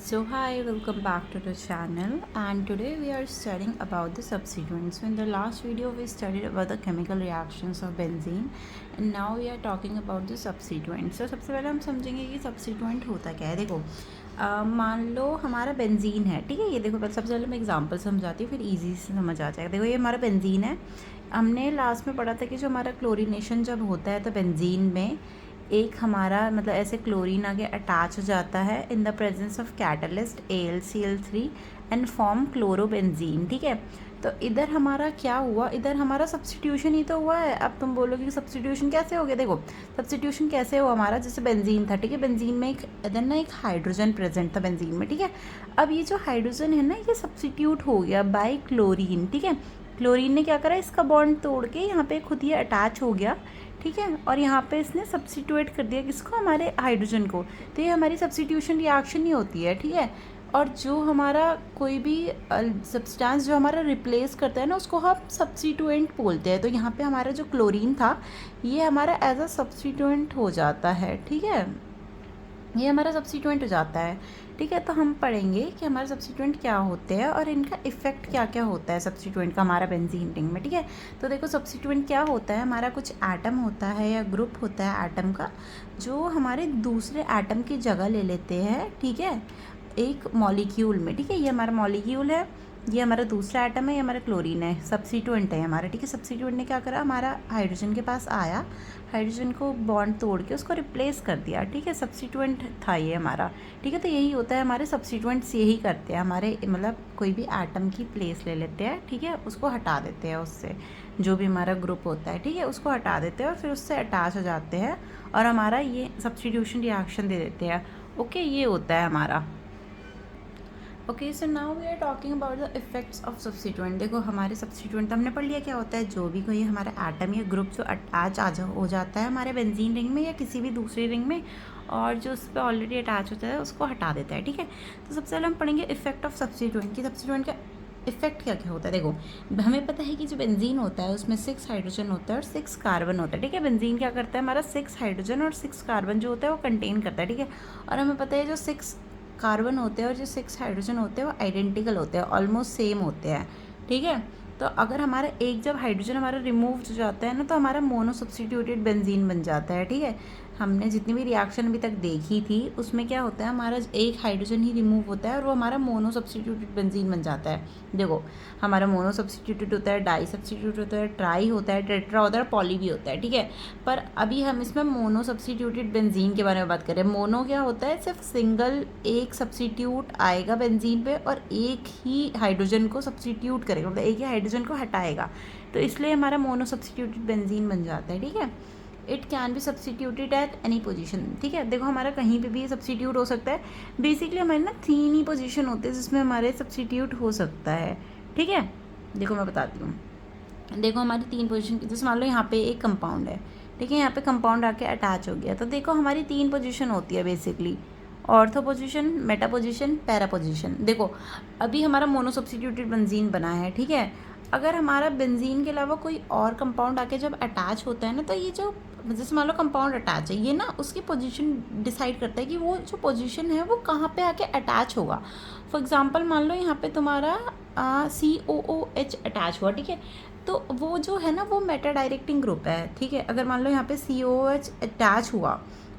So hi, welcome back to the channel, and today we are studying about the substituents. So in the last video we studied about the chemical reactions of benzene, and now we are talking about the substituents. So सबसे पहले हम समझेंगे कि substituent होता क्या है। देखो मान लो हमारा बेंजीन है, ठीक है। ये देखो सबसे पहले मैं एग्जांपल समझाती हूँ, फिर इजी से समझ आ जाएगा। देखो ये हमारा बेंजीन है। हमने लास्ट में पढ़ा था कि जो हमारा क्लोरीनेशन जब होता है तो बेंजीन में एक हमारा मतलब ऐसे क्लोरीन आगे अटैच हो जाता है in the presence of catalyst AlCl3 and form chlorobenzene, ठीक है। तो इधर हमारा क्या हुआ, इधर हमारा सब्स्टिट्यूशन ही तो हुआ है। अब तुम बोलोगे कि सब्स्टिट्यूशन कैसे हो गया। देखो सब्स्टिट्यूशन कैसे हुआ, हमारा जैसे बेंजीन था, ठीक है। बेंजीन में एक इधर ना एक हाइड्रोजन प्रेजेंट था बेंजीन में, ठीक है। अब ये जो हाइड्रोजन है ना, ये सब्स्टिट्यूट हो गया बाय क्लोरीन, ठीक है। क्लोरीन ने क्या करा, इसका बॉन्ड तोड़ के यहाँ पे खुद ये अटैच हो गया, ठीक है। और यहाँ पे इसने सब्स्टिट्यूट कर दिया किसको, हमारे हाइड्रोजन को। तो ये हमारी सब्स्टिट्यूशन रिएक्शन ही होती है, ठीक है। और जो हमारा कोई भी सब्सटेंस जो हमारा रिप्लेस करता है ना, उसको हम सब्स्टिट्यूएंट बोलते हैं। तो यहाँ पे हमारा जो क्लोरीन था ये हमारा एज अ सब्स्टिट्यूएंट हो जाता है, ठीक है। ये हमारा सब्स्टिट्यूएंट हो जाता है, ठीक है। तो हम पढ़ेंगे कि हमारे सब्स्टिट्यूएंट क्या होते हैं और इनका इफेक्ट क्या क्या होता है सब्स्टिट्यूएंट का हमारा बेंजीन रिंग में, ठीक है। तो देखो सब्स्टिट्यूएंट क्या होता है, हमारा कुछ एटम होता है या ग्रुप होता है एटम का, जो हमारे दूसरे एटम की जगह ले लेते हैं, ठीक है, एक मॉलिक्यूल में, ठीक है। ये हमारा मॉलिक्यूल है, ये हमारा दूसरा एटम है, ये हमारा क्लोरीन है, सब्स्टिट्यूएंट है हमारा, ठीक है। सब्स्टिट्यूएंट ने क्या करा, हमारा हाइड्रोजन के पास आया, हाइड्रोजन को बॉन्ड तोड़ के उसको रिप्लेस कर दिया, ठीक है। सब्स्टिट्यूएंट था ये हमारा, ठीक है। तो यही होता है, हमारे सब्स्टिट्यूएंट्स यही करते हैं, हमारे मतलब कोई भी एटम की प्लेस ले लेते हैं, ठीक है, उसको हटा देते हैं, उससे जो भी हमारा ग्रुप होता है, ठीक है, उसको हटा देते हैं और फिर उससे अटैच हो जाते हैं और हमारा ये सब्स्टिट्यूशन रिएक्शन दे देते हैं। ओके, ये होता है हमारा। Okay, so now we are talking about the effects of substituent. देखो हमारे सब्स्टिट्यूएंट तो हमने पढ़ लिया क्या होता है, जो भी कोई हमारा एटम या ग्रुप जो अटैच हो जाता है हमारे बेंजीन रिंग में या किसी भी दूसरी रिंग में, और जो उस पर ऑलरेडी अटैच होता है उसको हटा देता है, ठीक है। तो सबसे पहले हम पढ़ेंगे इफेक्ट ऑफ सब्स्टिट्यूएंट की सब्स्टिट्यूएंट का इफेक्ट क्या क्या होता है। देखो हमें पता है कि जो बेंजीन होता है उसमें 6 हाइड्रोजन होता है और 6 कार्बन होता है, ठीक है। बेंजीन क्या करता है, हमारा 6 हाइड्रोजन और 6 कार्बन जो होता है वो कंटेन करता है, ठीक है। और हमें पता है जो 6 कार्बन होते हैं और जो 6 हाइड्रोजन होते हैं वो आइडेंटिकल होते हैं, ऑलमोस्ट सेम होते हैं, ठीक है। तो अगर हमारा एक जब हाइड्रोजन हमारा रिमूव हो जाता है ना, तो हमारा मोनो सब्स्टिट्यूटेड बेंजीन बन जाता है, ठीक है। हमने जितनी भी रिएक्शन अभी तक देखी थी उसमें क्या होता है, हमारा एक हाइड्रोजन ही रिमूव होता है और वो हमारा मोनो सब्स्टिट्यूटेड बेंजीन बन जाता है। देखो हमारा मोनो सब्स्टिट्यूटेड होता है, डाई सब्स्टिट्यूट होता है, ट्राई होता है, टेट्रा होता है, पॉली भी होता है, ठीक है। पर अभी हम इसमें मोनो सब्स्टिट्यूटेड बेंजीन के बारे में बात करें। मोनो क्या होता है, सिर्फ सिंगल एक सब्स्टिट्यूट आएगा बेंजीन पे और एक ही हाइड्रोजन को सब्स्टिट्यूट करेगा, मतलब एक ही हाइड्रोजन को हटाएगा, तो इसलिए हमारा मोनो सब्स्टिट्यूटेड बेंजीन बन जाता है, ठीक है। It can be substituted at any position, ठीक है। देखो हमारा कहीं पे भी सब्स्टिट्यूट हो सकता है। बेसिकली हमारे ना 3 ही पोजीशन होते हैं जिसमें हमारे सब्स्टिट्यूट हो सकता है, ठीक है। देखो मैं बताती हूँ। देखो हमारी 3 पोजीशन, जैसे मान लो यहाँ पे एक कंपाउंड है, ठीक है, यहाँ पे कंपाउंड आके अटैच हो गया, तो देखो हमारी 3 पोजीशन होती है basically, ortho position, Meta position, para position. देखो अभी हमारा मोनो सब्स्टिट्यूटेड बेंजीन बना है, ठीक है। अगर हमारा बेंजीन के अलावा कोई और कंपाउंड आके जब अटैच होता है ना, तो ये जो जैसे मान लो कंपाउंड अटैच है, ये ना उसकी पोजीशन डिसाइड करता है कि वो जो पोजीशन है वो कहाँ पे आके अटैच होगा। फॉर एग्जांपल मान लो यहाँ पे तुम्हारा COOH अटैच हुआ, ठीक है। तो वो जो है ना वो मेटा डायरेक्टिंग ग्रुप है, ठीक है। अगर मान लो यहाँ पे COOH अटैच हुआ,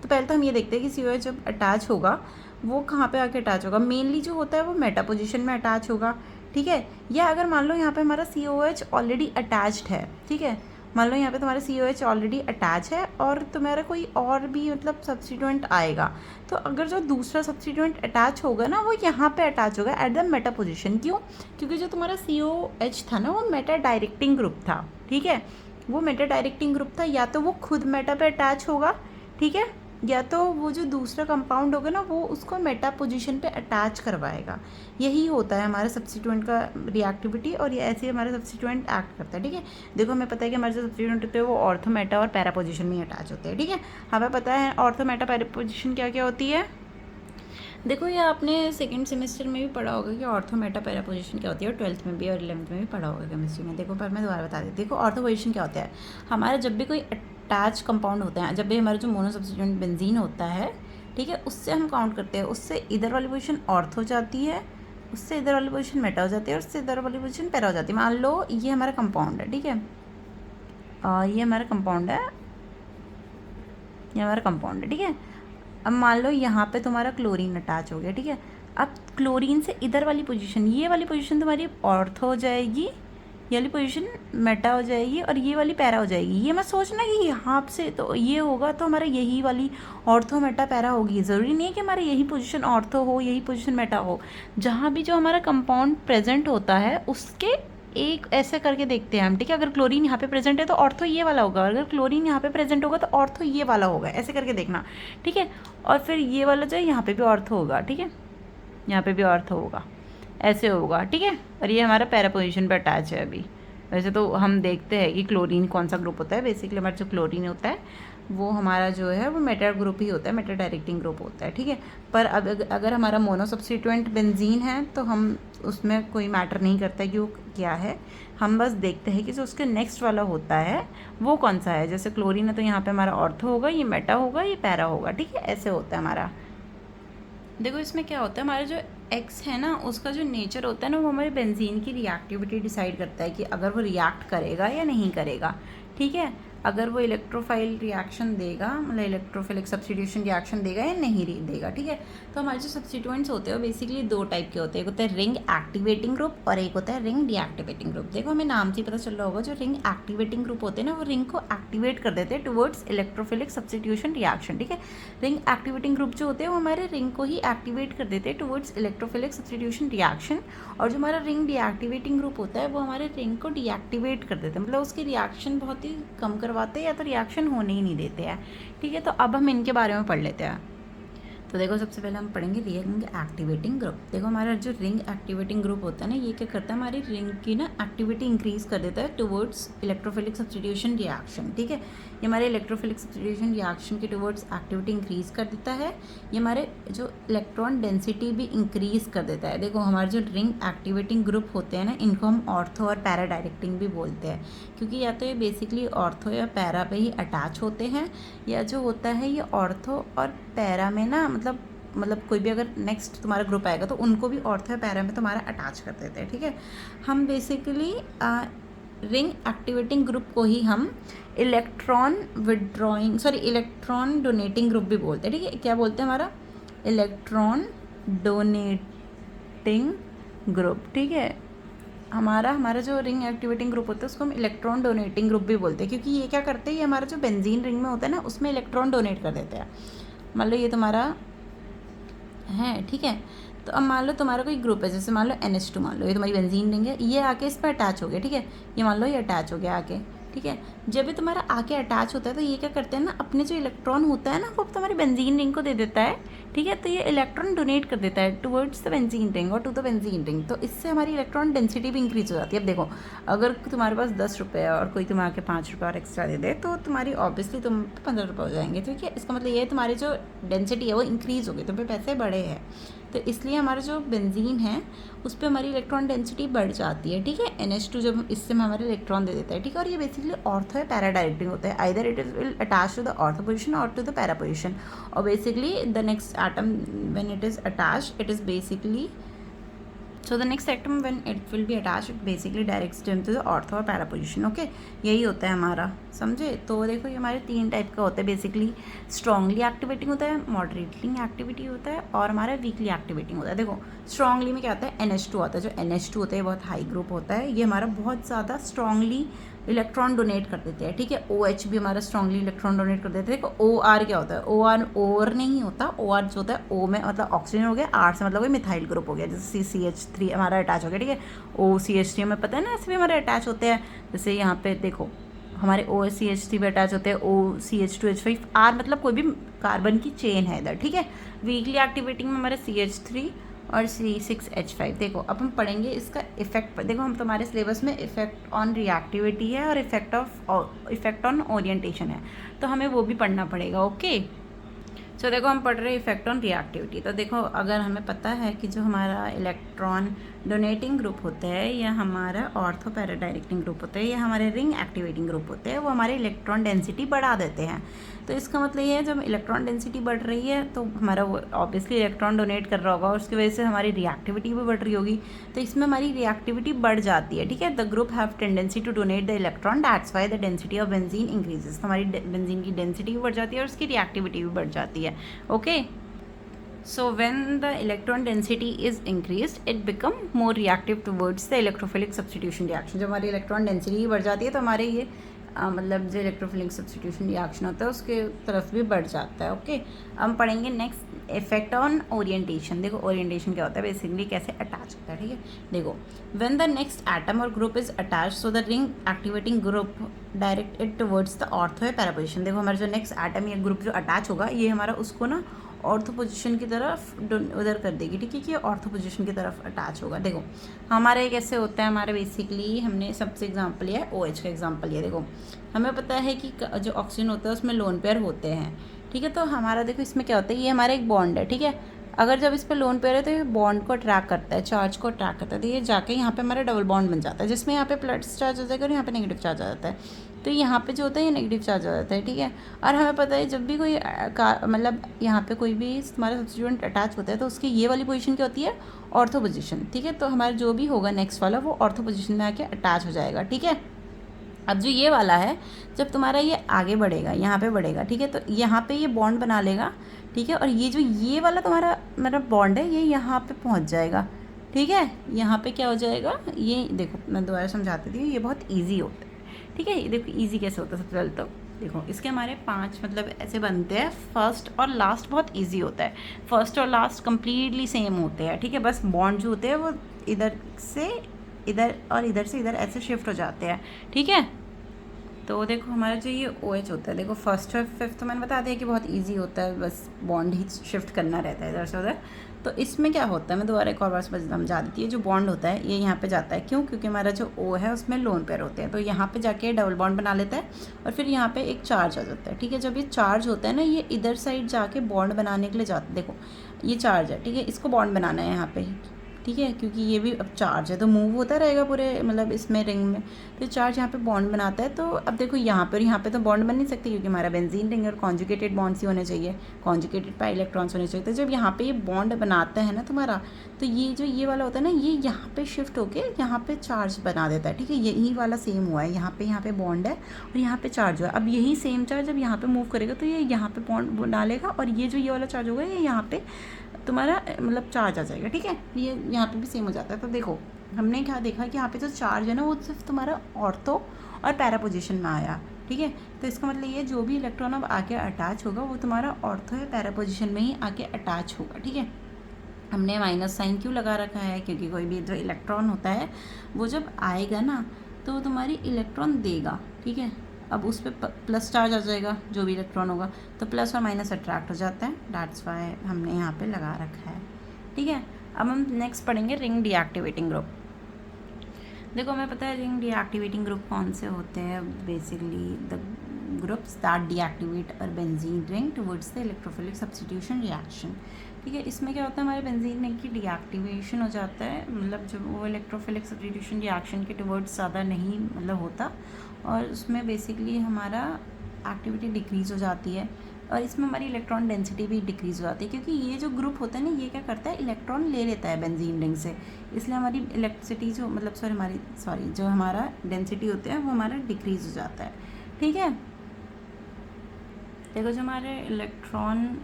तो पहले तो हम ये देखते हैं कि COOH जब अटैच होगा वो कहाँ पे आके अटैच होगा। मेनली जो होता है वो मेटा पोजीशन में अटैच होगा, ठीक है। या अगर मान लो यहाँ पे हमारा COOH ऑलरेडी अटैच्ड है, ठीक है, मान लो यहाँ पे तुम्हारा COOH ऑलरेडी अटैच है और तुम्हारा कोई और भी मतलब सब्स्टिट्यूएंट आएगा, तो अगर जो दूसरा सब्स्टिट्यूएंट अटैच होगा ना वो यहाँ पे अटैच होगा एट द मेटा पोजीशन। क्यों? क्योंकि जो तुम्हारा COH था ना वो मेटा डायरेक्टिंग ग्रुप था, ठीक है। वो मेटा डायरेक्टिंग ग्रुप था, या तो वो खुद मेटा पे अटैच होगा, ठीक है, या तो वो जो दूसरा कंपाउंड होगा ना वो उसको मेटा पोजीशन पे अटैच करवाएगा। यही होता है हमारे सब्स्टिट्यूएंट का रिएक्टिविटी, और ये ऐसे हमारे सब्स्टिट्यूएंट एक्ट करता है, ठीक है। देखो हमें पता है कि हमारे जो सब्स्टिट्यूएंट होते हैं वो ऑर्थो, मेटा और पैरा पोजीशन में अटैच होते हैं, ठीक है। हमें पता है ऑर्थो, मेटा, पैरा पोजीशन क्या क्या होती है। देखो ये आपने सेकंड सेमेस्टर में भी पढ़ा होगा कि ऑर्थो, मेटा, पैरा पोजीशन क्या होती है, और 12th में भी और 11th में भी पढ़ा होगा केमिस्ट्री में। देखो पर मैं दोबारा बता देती हूँ। देखो ऑर्थो पोजीशन क्या होता है, हमारा जब भी कोई अटैच कंपाउंड होता है, जब भी हमारा जो मोनो सब्स्टिट्यूएंट बेंजीन होता है, ठीक है, उससे हम काउंट करते हैं, उससे इधर वाली पोजीशन ऑर्थ हो जाती है, उससे इधर वाली पोजीशन मेटा हो जाती है और उससे इधर वाली पोजीशन पैरा हो जाती है। मान लो ये हमारा कंपाउंड है, ठीक है, ये हमारा कंपाउंड है, ये हमारा कंपाउंड है, ठीक है। अब मान लो यहाँ पे तुम्हारा क्लोरीन अटैच हो गया, ठीक है। अब क्लोरीन से इधर वाली पोजीशन, ये वाली पोजीशन तुम्हारी ऑर्थ हो जाएगी, ये वाली पोजीशन मेटा हो जाएगी और ये वाली पैरा हो जाएगी। ये मत सोचना कि यहाँ से तो ये होगा तो हमारा यही वाली ऑर्थो मेटा पैरा होगी, ज़रूरी नहीं है कि हमारा यही पोजीशन ऑर्थो हो, यही पोजीशन मेटा हो। जहाँ भी जो हमारा कंपाउंड प्रेजेंट होता है उसके एक ऐसे करके देखते हैं हम, ठीक है। अगर क्लोरीन यहाँ पे प्रेजेंट है तो ऑर्थो ये वाला होगा, अगर क्लोरीन यहाँ पे प्रेजेंट होगा तो ऑर्थो ये वाला होगा, ऐसे करके देखना, ठीक है। और फिर ये वाला जो है यहाँ पे भी ऑर्थो होगा, ठीक है, यहाँ पे भी ऑर्थो होगा, ऐसे होगा, ठीक है। और ये हमारा पैरा पोजीशन पे अटैच है अभी। वैसे तो हम देखते हैं कि क्लोरीन कौन सा ग्रुप होता है, बेसिकली हमारा जो क्लोरीन होता है वो हमारा जो है वो मेटा ग्रुप ही होता है, मेटा डायरेक्टिंग ग्रुप होता है, ठीक है। पर अब अगर हमारा मोनो सब्स्टिट्यूएंट बेंजीन है तो हम उसमें कोई मैटर नहीं करता है कि वो क्या है, हम बस देखते हैं कि जो उसके नेक्स्ट वाला होता है वो कौन सा है। जैसे क्लोरीन है तो यहाँ पे हमारा ऑर्थो होगा, ये मेटा होगा, ये पैरा होगा, ठीक है, ऐसे होता है हमारा। देखो इसमें क्या होता है, हमारा जो एक्स है ना उसका जो नेचर होता है ना वो हमारे बेंजीन की रिएक्टिविटी डिसाइड करता है कि अगर वो रिएक्ट करेगा या नहीं करेगा, ठीक है। अगर वो इलेक्ट्रोफाइल रिएक्शन देगा, मतलब इलेक्ट्रोफिलिक सब्स्टिट्यूशन रिएक्शन देगा या नहीं देगा, ठीक है। तो हमारे जो सब्स्टिट्यूएंट्स होते हैं वो बेसिकली दो टाइप के होते हैं, एक होता है रिंग एक्टिवेटिंग ग्रुप और एक होता है रिंग डीएक्टिवेटिंग ग्रुप। देखो हमें नाम से ही पता चल रहा होगा, जो रिंग एक्टिवेटिंग ग्रुप होते हैं ना वो रिंग को एक्टिवेट कर देते हैं टुवर्ड्स इलेक्ट्रोफिलिक सब्स्टिट्यूशन रिएक्शन, ठीक है। रिंग एक्टिवेटिंग ग्रुप जो होते हैं वो हमारे रिंग को ही एक्टिवेट कर देते हैं टुवर्ड्स इलेक्ट्रोफिलिक सब्स्टिट्यूशन रिएक्शन, और जो हमारा रिंग डीएक्टिवेटिंग ग्रुप होता है वो हमारे रिंग को डीएक्टिवेट कर देते हैं, मतलब उसकी रिएक्शन बहुत ही कम करवाते हैं या तो रिएक्शन होने ही नहीं देते हैं, ठीक है। तो अब हम इनके बारे में पढ़ लेते हैं। तो देखो सबसे पहले हम पढ़ेंगे रिंग एक्टिवेटिंग ग्रुप। देखो हमारा जो रिंग एक्टिवेटिंग ग्रुप होता है ना ये क्या करता है, हमारी रिंग की ना एक्टिविटी इंक्रीज कर देता है टुवर्ड्स इलेक्ट्रोफिलिक सब्स्टिट्यूशन रिएक्शन, ठीक है। ये हमारे इलेक्ट्रोफिलिक सब्स्टिट्यूशन रिएक्शन के टुवर्ड्स एक्टिविटी इंक्रीज कर देता है। ये हमारे जो इलेक्ट्रॉन डेंसिटी भी इंक्रीज कर देता है। देखो हमारे जो रिंग एक्टिवेटिंग ग्रुप होते हैं ना इनको हम ऑर्थो और पैरा डायरेक्टिंग भी बोलते हैं, क्योंकि या तो ये बेसिकली ऑर्थो या पैरा पे ही अटैच होते हैं, या जो होता है ये ऑर्थो और पैरा में ना मतलब कोई भी अगर नेक्स्ट तुम्हारा ग्रुप आएगा तो उनको भी ऑर्थो या पैरा में तुम्हारा अटैच कर देते हैं, ठीक है। हम बेसिकली रिंग एक्टिवेटिंग ग्रुप को ही हम इलेक्ट्रॉन डोनेटिंग ग्रुप भी बोलते हैं, ठीक है। क्या बोलते हैं, हमारा इलेक्ट्रॉन डोनेटिंग ग्रुप, ठीक है। हमारा जो रिंग एक्टिवेटिंग ग्रुप होता है उसको हम इलेक्ट्रॉन डोनेटिंग ग्रुप भी बोलते हैं, क्योंकि ये क्या करते हैं, ये हमारा जो बेंजीन रिंग में होता है ना उसमें इलेक्ट्रॉन डोनेट कर देते हैं। मान लो ये तुम्हारा है, ठीक है। तो अब मान लो तुम्हारा कोई ग्रुप है, जैसे मान लो NH2, मान लो ये तुम्हारी बेंजीन रिंग है, ये आके इस पर अटैच हो गया, ठीक है। ये मान लो ये अटैच हो गया आके, ठीक है। जब भी तुम्हारा आके अटैच होता है तो ये क्या करते हैं ना, अपने जो इलेक्ट्रॉन होता है ना वो तुम्हारी बेंजीन रिंग को दे देता है, ठीक है। तो ये इलेक्ट्रॉन डोनेट कर देता है टुवर्ड्स द बेंजीन रिंग और टू द बेंजीन रिंग, तो इससे हमारी इलेक्ट्रॉन डेंसिटी भी इंक्रीज हो जाती है। अब देखो अगर तुम्हारे पास 10 रुपये है और कोई तुम्हें आके 5 रुपये और एक्स्ट्रा दे दे तो तुम्हारी ऑब्वियसली तुम 15 रुपये हो जाएंगे, ठीक है। इसका मतलब ये है तुम्हारी जो डेंसिटी है वो इंक्रीज़ हो गई, तुम पे पैसे बढ़े हैं, तो इसलिए हमारा जो बेंजीन है उस पर हमारी इलेक्ट्रॉन डेंसिटी बढ़ जाती है, ठीक है। NH2 जब इससे हमारे इलेक्ट्रॉन दे देता है, ठीक है। और ये बेसिकली ऑर्थो या पैरा डायरेक्टिंग होता है, either it is will attach to the ortho position or to the para position, और basically the next atom when it is attached it is basically so the next atom when it will be attached it basically directs them to the ortho और para position, okay. यही होता है हमारा, समझे। तो देखो ये हमारे 3 टाइप का होता है, बेसिकली स्ट्रांगली एक्टिवेटिंग होता है, मॉडरेटली एक्टिविटी होता है और हमारा वीकली एक्टिवेटिंग होता है। देखो स्ट्रांगली में क्या होता है, NH2 आता है, जो NH2 होता है बहुत हाई ग्रुप होता है, ये हमारा बहुत ज़्यादा स्ट्रांगली इलेक्ट्रॉन डोनेट कर देते हैं, ठीक है। OH भी हमारा स्ट्रांगली इलेक्ट्रॉन डोनेट कर देते हैं। देखो OR क्या होता है, OR नहीं होता, OR जो होता है O में मतलब ऑक्सीजन हो गया, R से मतलब कोई मिथाइल ग्रुप हो गया, जैसे CH3 हमारा अटैच हो गया, ठीक है। OCH3 हमें पता है ना, ऐसे भी हमारे अटैच होते हैं, जैसे यहाँ पे देखो हमारे OCH3 पे अटैच होते हैं, OCH2H5, R मतलब कोई भी कार्बन की चेन है इधर, ठीक है। वीकली एक्टिवेटिंग में हमारे CH3 और C6H5। देखो अब हम पढ़ेंगे इसका इफेक्ट पर। देखो हम तुम्हारे सिलेबस में इफेक्ट ऑन रिएक्टिविटी है और इफेक्ट ऑन ओरिएंटेशन है, तो हमें वो भी पढ़ना पड़ेगा, ओके। सो देखो हम पढ़ रहे हैं इफेक्ट ऑन रिएक्टिविटी। तो देखो अगर हमें पता है कि जो हमारा इलेक्ट्रॉन डोनेटिंग ग्रुप होता है या हमारा ऑर्थो पैरा डायरेक्टिंग ग्रुप होता है या हमारे रिंग एक्टिवेटिंग ग्रुप होते हैं, वो हमारे इलेक्ट्रॉन डेंसिटी बढ़ा देते हैं। तो इसका मतलब ये है जब इलेक्ट्रॉन डेंसिटी बढ़ रही है तो हमारा वो ऑब्वियसली इलेक्ट्रॉन डोनेट कर रहा होगा और उसकी वजह से हमारी रिएक्टिविटी भी बढ़ रही होगी। तो इसमें हमारी रिएक्टिविटी बढ़ जाती है, ठीक है। The group have tendency to donate the electron, that's why the density of benzene increases. हमारी बेंजीन की डेंसिटी भी बढ़ जाती है और उसकी रिएक्टिविटी भी बढ़ जाती है। Okay, so when the electron density is increased it become more reactive towards the electrophilic substitution reaction। जब हमारी इलेक्ट्रॉन डेंसिटी बढ़ जाती है तो हमारे ये मतलब जो इलेक्ट्रोफिलिक सब्स्टिट्यूशन रिएक्शन होता है उसके तरफ भी बढ़ जाता है। ओके, अब पढ़ेंगे नेक्स्ट इफेक्ट ऑन ओरिएंटेशन। देखो ओरिएंटेशन क्या होता है, बेसिकली कैसे अटैच होता है, ठीक है। देखो व्हेन द नेक्स्ट एटम और group is attach so the ring activating group direct it towards the ortho या पैरा पोजीशन। देखो हमारा जो नेक्स्ट एटम या ग्रुप जो अटैच होगा ये हमारा उसको ना ऑर्थो पोजीशन की तरफ उधर कर देगी, ठीक है, कि ऑर्थो पोजीशन की तरफ अटैच होगा। देखो हमारे कैसे होता है, हमारे बेसिकली हमने सबसे एग्जांपल लिया है OH का एग्जांपल लिया। देखो हमें पता है कि जो ऑक्सीजन होता है उसमें लोन पेयर होते हैं, ठीक है। तो हमारा देखो इसमें क्या होता है, ये हमारा एक बॉन्ड है, ठीक है। अगर जब इस पर लोन पेयर है तो ये बॉन्ड को अट्रैक्ट करता है, चार्ज को अट्रैक्ट करता है, तो ये जाके यहाँ पे हमारा डबल बॉन्ड बन जाता है जिसमें यहाँ पे प्लस चार्ज आ जाएगा और यहाँ पे नेगेटिव चार्ज आ जाता है। तो यहाँ पे जो होता है ये नेगेटिव चार्ज आ जाता है, ठीक है। और हमें पता है जब भी कोई मतलब यहाँ पे कोई भी हमारा सब्स्टिट्यूएंट अटैच होता है तो उसकी ये वाली पोजीशन क्या होती है, ऑर्थो पोजीशन, ठीक है। तो हमारा जो भी होगा नेक्स्ट वाला वो ऑर्थो पोजीशन में आके अटैच हो जाएगा, ठीक है। अब जो ये वाला है जब तुम्हारा ये आगे बढ़ेगा, यहाँ पे बढ़ेगा, ठीक है, तो यहाँ पे ये बॉन्ड बना लेगा, ठीक है। और ये जो ये वाला तुम्हारा मतलब बॉन्ड है ये यहाँ पे पहुँच जाएगा, ठीक है। यहाँ पे क्या हो जाएगा, ये देखो मैं दोबारा समझाती थी, ये बहुत ईजी होता है, ठीक है। ये देखो ईजी कैसे होता है, सबसे पहले तो देखो इसके हमारे 5 मतलब ऐसे बनते हैं। फर्स्ट और लास्ट बहुत ईजी होता है, फर्स्ट और लास्ट कम्प्लीटली सेम होते हैं, ठीक है। बस बॉन्ड जो होते हैं वो इधर से इधर और इधर से इधर ऐसे शिफ्ट हो जाते हैं, ठीक है। तो देखो हमारा जो ये OH होता है, देखो फर्स्ट और फिफ्थ तो मैंने बता दिया कि बहुत इजी होता है, बस बॉन्ड ही शिफ्ट करना रहता है इधर से उधर। तो इसमें क्या होता है, मैं दोबारा एक और बार समझा देती है। जो बॉन्ड होता है ये यहाँ पे जाता है, क्यों, क्योंकि हमारा जो O है उसमें लोन पेयर होते हैं, तो यहाँ पे जाके डबल बॉन्ड बना लेता है और फिर यहाँ पे एक चार्ज आ जाता है, ठीक है। जब ये चार्ज होता है ना ये इधर साइड जाके बॉन्ड बनाने के लिए जाता है। देखो ये चार्ज है, ठीक है, इसको बॉन्ड बनाना है यहाँ पे, ठीक है, क्योंकि ये भी अब चार्ज है तो मूव होता रहेगा पूरे मतलब इसमें रिंग में, तो चार्ज यहाँ पे बॉन्ड बनाता है। तो अब देखो यहाँ पे तो बॉन्ड बन नहीं सकती क्योंकि हमारा बेंजीन रिंग और कॉन्जुगेटेड बॉन्ड्स ही होने चाहिए, कॉन्जुगेटेड पाई इलेक्ट्रॉन्स होने चाहिए। तो जब यहाँ पे ये बॉन्ड बनाता है ना तुम्हारा, तो ये जो ये वाला होता है ना ये यहाँ पे शिफ्ट होके यहाँ पे चार्ज बना देता है, ठीक है। यही वाला सेम हुआ है, यहाँ पे बॉन्ड है और यहाँ पे चार्ज हुआ है। अब यही सेम चार्ज जब यहाँ पे मूव करेगा तो ये यहाँ पे बॉन्ड बना लेगा और ये जो ये वाला चार्ज होगा ये यहाँ पे तुम्हारा मतलब चार्ज आ जाएगा, ठीक है। ये यहाँ पे भी सेम हो जाता है। तो देखो हमने क्या देखा कि यहाँ पे जो चार्ज है ना वो सिर्फ तुम्हारा ऑर्थो और पैरा पोजीशन में आया, ठीक है। तो इसका मतलब ये जो भी इलेक्ट्रॉन अब आके अटैच होगा वो तुम्हारा ऑर्थो या पैरा पोजीशन में ही आके अटैच होगा, ठीक है। हमने माइनस साइन क्यों लगा रखा है, क्योंकि कोई भी जो इलेक्ट्रॉन होता है वो जब आएगा ना तो तुम्हारी इलेक्ट्रॉन देगा, ठीक है। अब उस पर प्लस चार्ज आ जाएगा जो भी इलेक्ट्रॉन होगा, तो प्लस और माइनस अट्रैक्ट हो जाता है, दैट्स वाई हमने यहाँ पे लगा रखा है, ठीक है। अब हम नेक्स्ट पढ़ेंगे रिंग डीएक्टिवेटिंग ग्रुप। देखो हमें पता है रिंग डीएक्टिवेटिंग ग्रुप कौन से होते हैं, basically the groups that deactivate a benzene ring towards the electrophilic substitution reaction, ठीक है। इसमें क्या होता है हमारे बेंजीन रिंग की डीएक्टिवेशन हो जाता है, मतलब जब वो इलेक्ट्रोफिलिक सब्स्टिट्यूशन रिएक्शन के टुवर्ड्स ज़्यादा नहीं मतलब होता और उसमें बेसिकली हमारा एक्टिविटी डिक्रीज़ हो जाती है और इसमें हमारी इलेक्ट्रॉन डेंसिटी भी डिक्रीज़ हो जाती है, क्योंकि ये जो ग्रुप होता है ना ये क्या करता है इलेक्ट्रॉन ले लेता है बेंजीन रिंग से, इसलिए हमारी इलेक्ट्रिसिटी जो मतलब जो हमारा डेंसिटी होता है वो हमारा डिक्रीज़ हो जाता है, ठीक है। देखो जो हमारे इलेक्ट्रॉन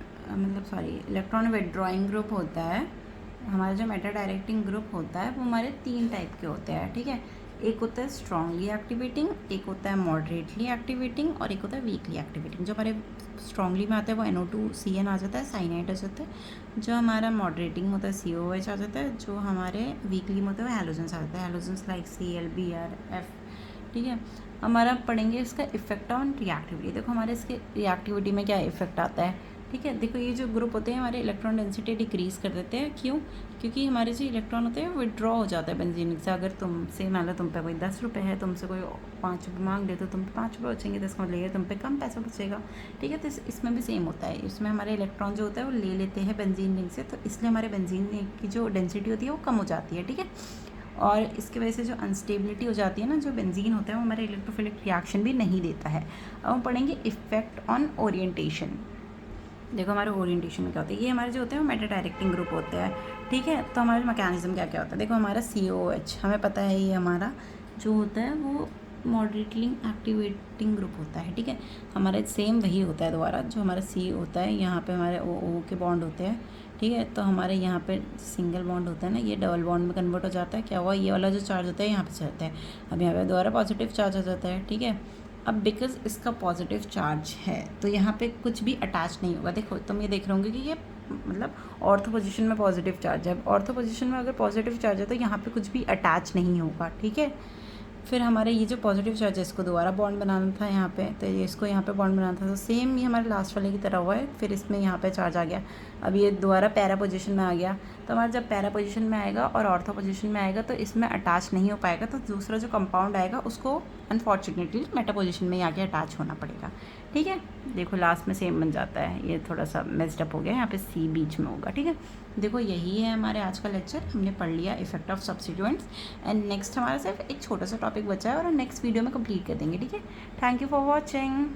विथड्रॉइंग ग्रुप होता है, हमारा जो मेटा डायरेक्टिंग ग्रुप होता है वो हमारे 3 टाइप के होते हैं, ठीक है। एक होता है स्ट्रांगली एक्टिवेटिंग, एक होता है मॉडरेटली एक्टिवेटिंग और एक होता है वीकली एक्टिवेटिंग। जो हमारे स्ट्रांगली में आता है वो NO2CN आ जाता है, साइनाइड आ जाता है। जो हमारा मॉडरेटिंग में होता है COOH आ जाता है। जो हमारे वीकली में होता है वो हैलोजेंस आ जाता है, halogens like Cl, Br, F, ठीक है। हमारा पढ़ेंगे इसका इफेक्ट ऑन रिएक्टिविटी। देखो हमारे इसके रिएक्टिविटी में क्या इफेक्ट आता है, ठीक है। देखो ये जो ग्रुप होते हैं हमारे इलेक्ट्रॉन डेंसिटी डिक्रीज़ कर देते हैं। क्यों? क्योंकि हमारे जो इलेक्ट्रॉन होते हैं विड्रॉ हो जाता है बेंजीन से। अगर तुमसे मान लो तुम पे कोई 10 रुपये है, तुमसे कोई 5 रुपये मांग ले तो तुम पे 5 रुपये बचेंगे, तो इसका मतलब ये तुम पे कम पैसा बचेगा। ठीक है। तो इसमें भी सेम होता है। इसमें हमारे इलेक्ट्रॉन जो होता है वो ले लेते हैं बेंजीन रिंग से, तो इसलिए हमारे बेंजीन की जो डेंसिटी होती है वो कम हो जाती है। ठीक है। और इसकी वजह से जो अनस्टेबिलिटी हो जाती है ना, जो बेंजीन होता है वो हमारे इलेक्ट्रोफिलिक रिएक्शन भी नहीं देता है। अब हम पढ़ेंगे इफेक्ट ऑन ओरिएंटेशन। देखो हमारे ओरिएंटेशन में क्या होता है, ये हमारे जो होते हैं वो मेटा डायरेक्टिंग ग्रुप होते हैं। ठीक है। तो हमारे मैकेनिज्म क्या क्या होता है, देखो हमारा COOH हमें पता है, ये हमारा जो होता है वो मॉडरेटली एक्टिवेटिंग ग्रुप होता है। ठीक है। हमारे सेम वही होता है दोबारा, जो हमारा C होता है, यहाँ पे हमारे O के बॉन्ड होते हैं। ठीक है। तो हमारे यहाँ पे सिंगल बॉन्ड होता है ना, ये डबल बॉन्ड में कन्वर्ट हो जाता है। क्या हुआ, ये वाला जो चार्ज होता है यहाँ पे चलता है, अब यहाँ पे दोबारा पॉजिटिव चार्ज हो जाता है। ठीक है। अब बिकॉज इसका पॉजिटिव चार्ज है तो यहाँ पे कुछ भी अटैच नहीं होगा। देखो तुम ये देख रहे होंगे कि ये मतलब ऑर्थो पोजीशन में पॉजिटिव चार्ज है। ऑर्थो पोजीशन में अगर पॉजिटिव चार्ज है तो यहाँ पे कुछ भी अटैच नहीं होगा। ठीक है। फिर हमारे ये जो पॉजिटिव चार्ज है इसको दोबारा बॉन्ड बनाना था यहाँ पे, तो ये इसको यहाँ पे बॉन्ड बनाना था, तो सेम ये हमारे लास्ट वाले की तरह हुआ है। फिर इसमें यहाँ पे चार्ज आ गया, अब ये दोबारा पैरा पोजीशन में आ गया। तो हमारा जब पैरा पोजीशन में आएगा और ऑर्थो पोजीशन में आएगा तो इसमें अटैच नहीं हो पाएगा, तो दूसरा जो कंपाउंड आएगा उसको अनफॉर्चुनेटली मेटा पोजीशन में आके अटैच होना पड़ेगा। ठीक है। देखो लास्ट में सेम बन जाता है, ये थोड़ा सा मेस्ड अप हो गया, यहाँ पे C बीच में होगा। ठीक है। देखो यही है हमारे आज का लेक्चर, हमने पढ़ लिया effect of substituents. And next हमारा सिर्फ एक छोटा सा टॉपिक बचा है और नेक्स्ट वीडियो में कंप्लीट कर देंगे। ठीक है। Thank you for watching.